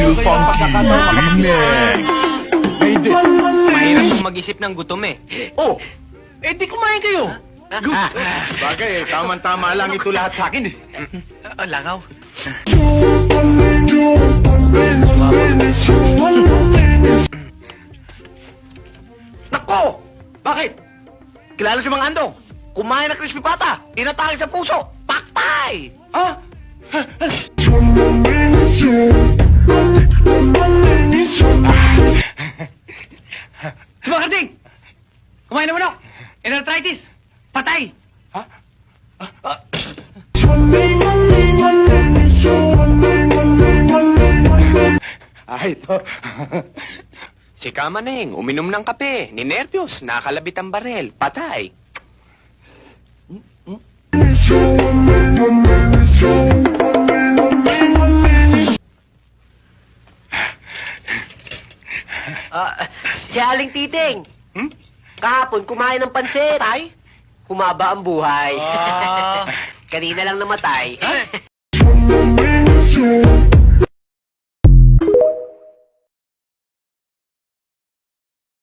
Too funky remix. Hindi. Mahirap kong mag-isip ng gutom eh. Oh, eh di kumain kayo. Bagay, tama-tama lang ito lahat sa akin. Langaw. Nako! Bakit? Kilala si Mang Andong. Kumain ng crispy pata. Inatake sa puso. Paktay! Ha? Si Bakarding! Kumain na manok! Arthritis! Patay! Ito. Si Kamaneng, uminom ng kape, ninervyos, nakalabit ang barel, patay. Si Aling Titing. Kahapon, kumain ng pansit. Humaba ang buhay. Kanina lang namatay.